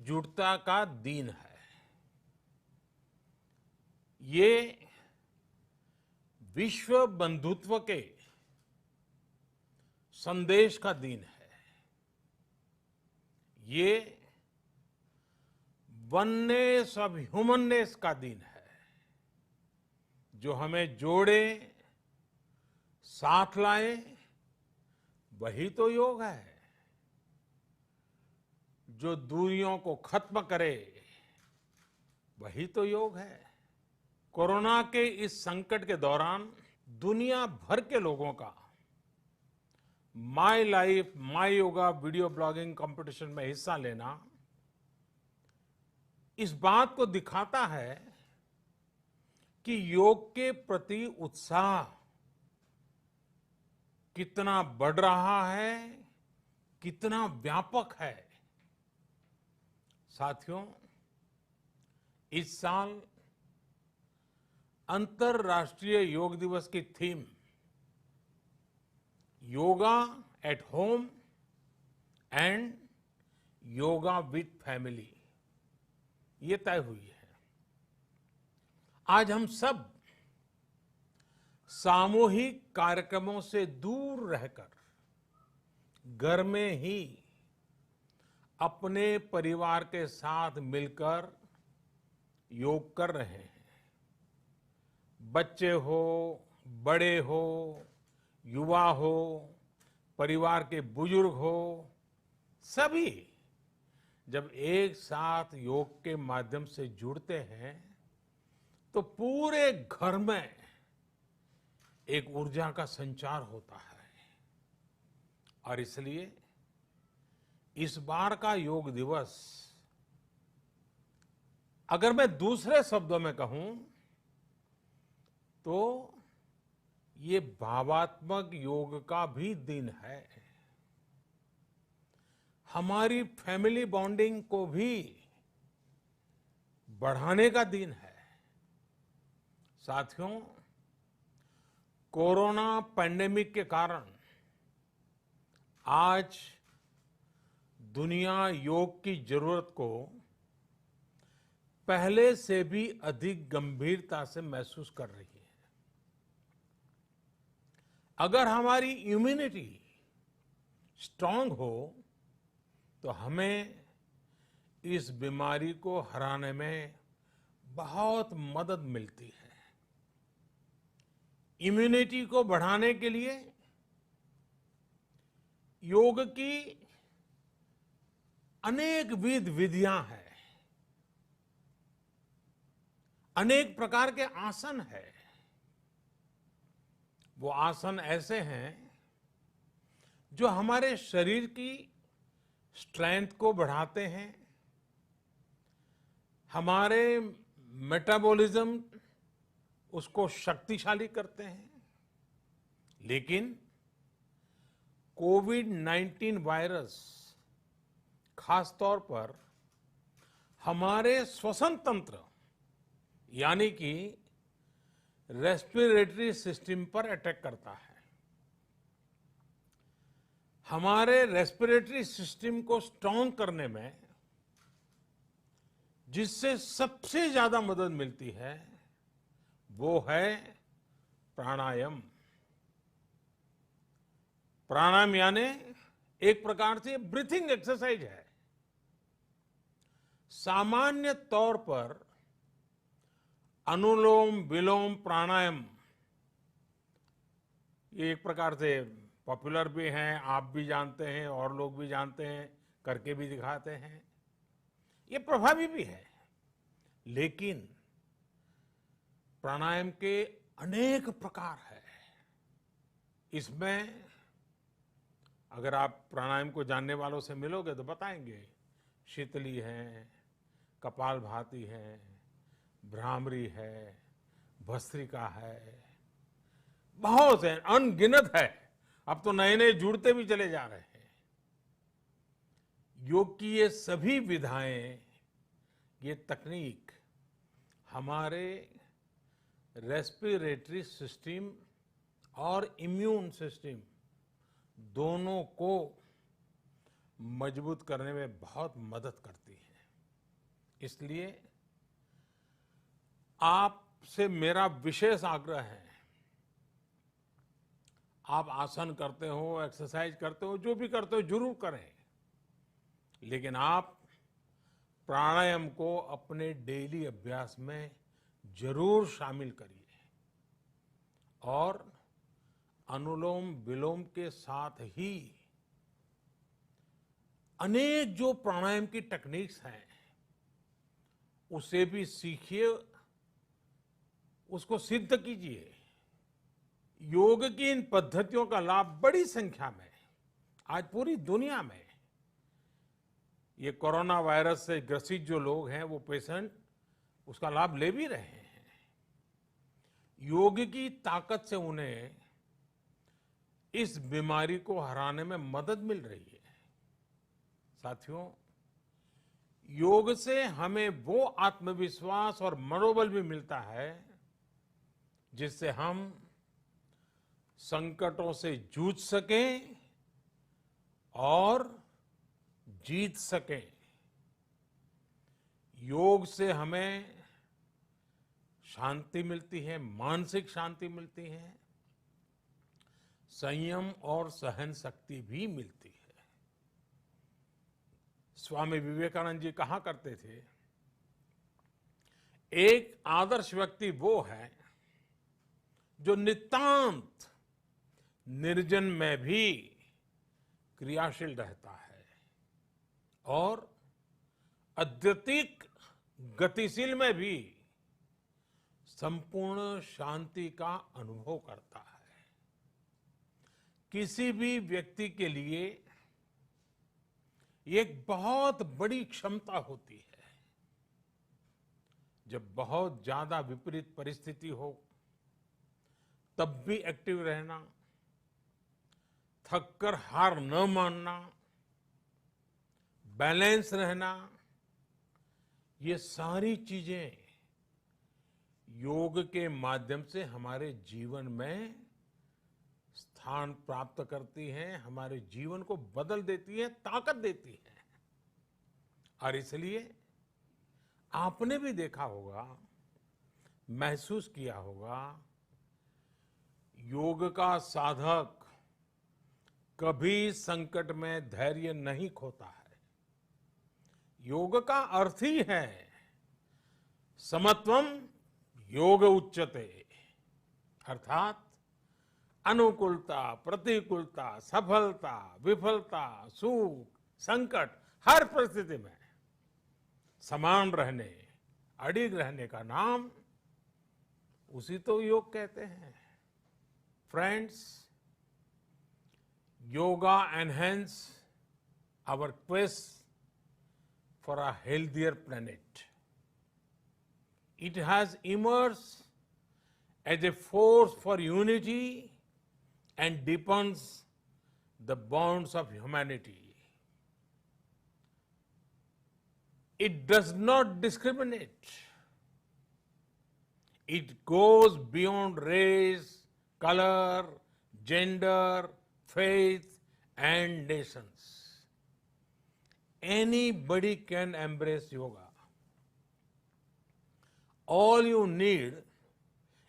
जुड़ता का दिन है। ये विश्व बंधुत्व के संदेश का दिन है। ये वननेस ऑफ ह्यूमननेस का दिन है, जो हमें जोड़े, साथ लाए, वही तो योग है। जो दूरियों को खत्म करे, वही तो योग है। कोरोना के इस संकट के दौरान दुनिया भर के लोगों का my life my yoga video blogging competition में हिस्सा लेना इस बात को दिखाता है कि योग के प्रति उत्साह कितना बढ़ रहा है, कितना व्यापक है। साथियों, इस साल अंतर्राष्ट्रीय योग दिवस की theme yoga at home and yoga with family ये तय हुई है। आज हम सब सामूहिक कार्यक्रमों से दूर रहकर घर में ही अपने परिवार के साथ मिलकर योग कर रहे हैं। बच्चे हो, बड़े हो, युवा हो, परिवार के बुजुर्ग हो, सभी जब एक साथ योग के माध्यम से जुड़ते हैं तो पूरे घर में एक ऊर्जा का संचार होता है। और इसलिए इस बार का योग दिवस, अगर मैं दूसरे शब्दों में कहूं तो ये भावात्मक योग का भी दिन है। हमारी फैमिली बॉन्डिंग को भी बढ़ाने का दिन है। साथियों, कोरोना पैंडेमिक के कारण आज दुनिया योग की जरूरत को पहले से भी अधिक गंभीरता से महसूस कर रही है। अगर हमारी इम्यूनिटी स्ट्रांग हो तो हमें इस बीमारी को हराने में बहुत मदद मिलती है। इम्यूनिटी को बढ़ाने के लिए योग की अनेक विध विधियां हैं, अनेक प्रकार के आसन हैं। वो आसन ऐसे हैं जो हमारे शरीर की स्ट्रेंथ को बढ़ाते हैं, हमारे मेटाबॉलिज्म उसको शक्तिशाली करते हैं। लेकिन कोविड-19 वायरस खास तौर पर हमारे श्वसन तंत्र यानी कि रेस्पिरेटरी सिस्टम पर अटैक करता है। हमारे रेस्पिरेटरी सिस्टम को स्ट्रांग करने में जिससे सबसे ज्यादा मदद मिलती है वो है प्राणायाम। प्राणायाम यानी एक प्रकार से ब्रीथिंग एक्सरसाइज है। सामान्य तौर पर अनुलोम विलोम प्राणायाम ये एक प्रकार से पॉपुलर भी हैं, आप भी जानते हैं और लोग भी जानते हैं, करके भी दिखाते हैं। ये प्रभावी भी है। लेकिन प्राणायाम के अनेक प्रकार हैं। इसमें अगर आप प्राणायाम को जानने वालों से मिलोगे तो बताएंगे शीतली है, कपालभाति है, भ्रामरी है, भस्त्रिका है, बहुत है, अनगिनत है। अब तो नए नए जुड़ते भी चले जा रहे हैं। योग की ये सभी विधाएं, ये तकनीक हमारे रेस्पिरेटरी सिस्टम और इम्यून सिस्टम दोनों को मजबूत करने में बहुत मदद करती है। इसलिए आपसे मेरा विशेष आग्रह है, आप आसन करते हो, एक्सरसाइज करते हो, जो भी करते हो जरूर करें, लेकिन आप प्राणायाम को अपने डेली अभ्यास में जरूर शामिल करिए और अनुलोम विलोम के साथ ही अनेक जो प्राणायाम की टेक्निक्स हैं उसे भी सीखिए, उसको सिद्ध कीजिए। योग की इन पद्धतियों का लाभ बड़ी संख्या में आज पूरी दुनिया में ये कोरोना वायरस से ग्रसित जो लोग हैं वो पेशेंट उसका लाभ ले भी रहे हैं। योग की ताकत से उन्हें इस बीमारी को हराने में मदद मिल रही है। साथियों, योग से हमें वो आत्मविश्वास और मनोबल भी मिलता है जिससे हम संकटों से जूझ सकें और जीत सकें। योग से हमें शांति मिलती है, मानसिक शांति मिलती है, संयम और सहन शक्ति भी मिलती है। स्वामी विवेकानंद जी कहा करते थे, एक आदर्श व्यक्ति वो है जो नितांत निर्जन में भी क्रियाशील रहता है और अत्यधिक गतिशील में भी संपूर्ण शांति का अनुभव करता है। किसी भी व्यक्ति के लिए ये एक बहुत बड़ी क्षमता होती है, जब बहुत ज्यादा विपरीत परिस्थिति हो तब भी एक्टिव रहना, थककर हार न मानना, बैलेंस रहना, ये सारी चीजें योग के माध्यम से हमारे जीवन में स्थान प्राप्त करती हैं, हमारे जीवन को बदल देती है, ताकत देती है। और इसलिए आपने भी देखा होगा, महसूस किया होगा, योग का साधक कभी संकट में धैर्य नहीं खोता है। योग का अर्थ ही है समत्वम योग उच्यते, अर्थात अनुकूलता, प्रतिकूलता, सफलता, विफलता, सुख, संकट, हर परिस्थिति में समान रहने, अडिग रहने का नाम उसी तो योग कहते हैं। Friends, yoga enhance our quest for a healthier planet. It has emerged as a force for unity and deepens the bonds of humanity. It does not discriminate. It goes beyond race, color, gender, faith and nations. Anybody can embrace yoga. All you need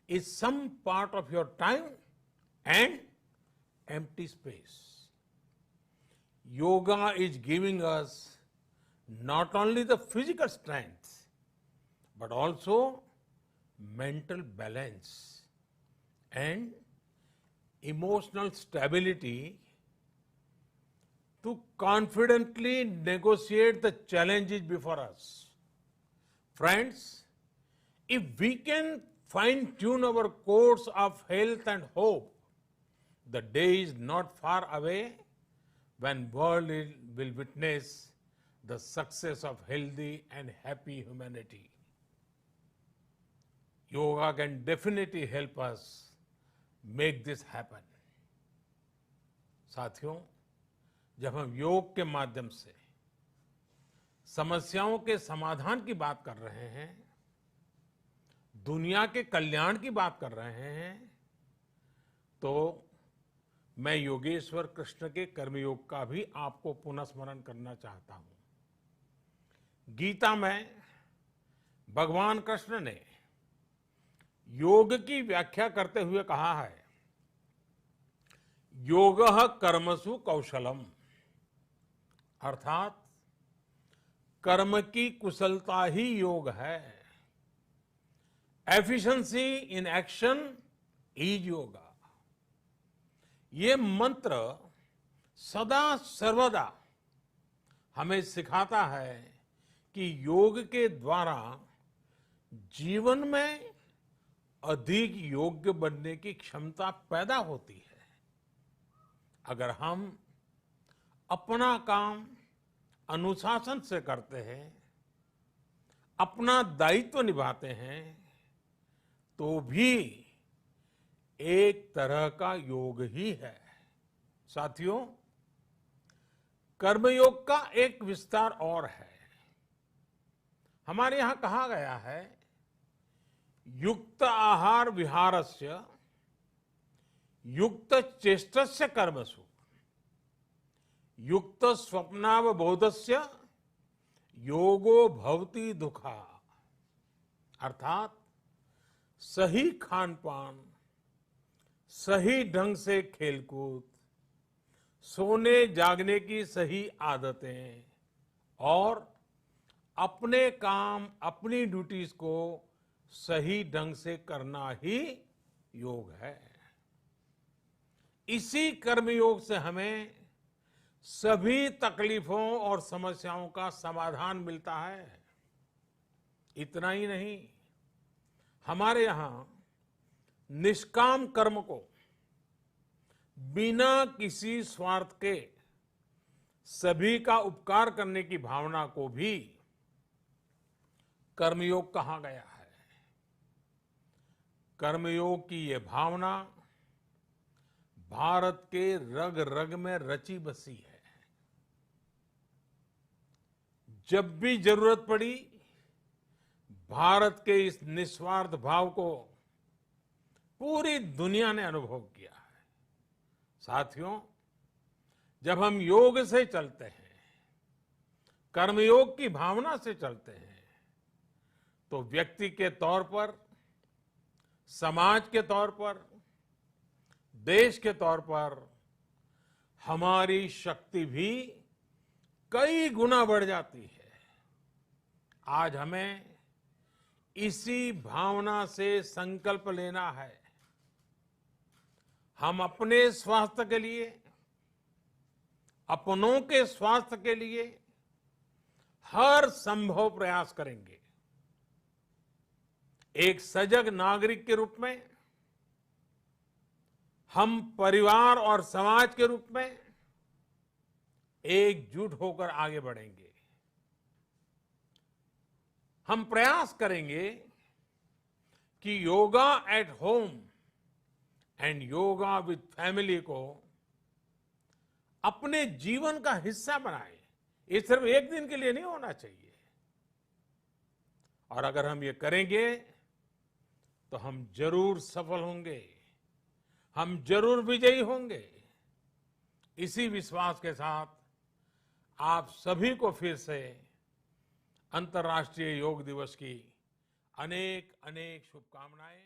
is some part of your time and empty space. Yoga is giving us not only the physical strength, but also mental balance and emotional stability to confidently negotiate the challenges before us. Friends, if we can fine-tune our course of health and hope, the day is not far away when world will witness the success of healthy and happy humanity. Yoga can definitely help us make this happen. साथियों, जब हम योग के माध्यम से समस्याओं के समाधान की बात कर रहे हैं, दुनिया के कल्याण की बात कर रहे हैं, तो मैं योगेश्वर कृष्ण के कर्मयोग का भी आपको पुनः स्मरण करना चाहता हूं। गीता में भगवान कृष्ण ने योग की व्याख्या करते हुए कहा है, योगः कर्मसु कौशलम, अर्थात कर्म की कुशलता ही योग है। Efficiency in action is yoga. ये मंत्र सदा सर्वदा हमें सिखाता है कि योग के द्वारा जीवन में अधिक योग्य बनने की क्षमता पैदा होती है। अगर हम अपना काम अनुशासन से करते हैं, अपना दायित्व निभाते हैं, तो भी एक तरह का योग ही है। साथियों, कर्मयोग का एक विस्तार और है। हमारे यहां कहा गया है, युक्त आहार विहारस्य युक्त चेष्टस्य कर्मसु युक्त स्वप्नावबोधस्य योगो भवति दुखा। अर्थात सही खान पान, सही ढंग से खेलकूद, सोने जागने की सही आदतें और अपने काम, अपनी ड्यूटीज को सही ढंग से करना ही योग है। इसी कर्मयोग से हमें सभी तकलीफों और समस्याओं का समाधान मिलता है। इतना ही नहीं, हमारे यहां निष्काम कर्म को बिना किसी स्वार्थ के सभी का उपकार करने की भावना को भी कर्मयोग कहा गया है। कर्मयोग की ये भावना भारत के रग रग में रची बसी है। जब भी जरूरत पड़ी, भारत के इस निस्वार्थ भाव को पूरी दुनिया ने अनुभव किया है। साथियों, जब हम योग से चलते हैं, कर्मयोग की भावना से चलते हैं, तो व्यक्ति के तौर पर, समाज के तौर पर, देश के तौर पर हमारी शक्ति भी कई गुना बढ़ जाती है। आज हमें इसी भावना से संकल्प लेना है। हम अपने स्वास्थ्य के लिए, अपनों के स्वास्थ्य के लिए हर संभव प्रयास करेंगे। एक सजग नागरिक के रूप में हम परिवार और समाज के रूप में एकजुट होकर आगे बढ़ेंगे। हम प्रयास करेंगे कि yoga at home and yoga with family को अपने जीवन का हिस्सा बनाएं। ये सिर्फ एक दिन के लिए नहीं होना चाहिए। और अगर हम ये करेंगे तो हम जरूर सफल होंगे, हम जरूर विजयी होंगे। इसी विश्वास के साथ आप सभी को फिर से अंतर्राष्ट्रीय योग दिवस की अनेक अनेक शुभकामनाएं।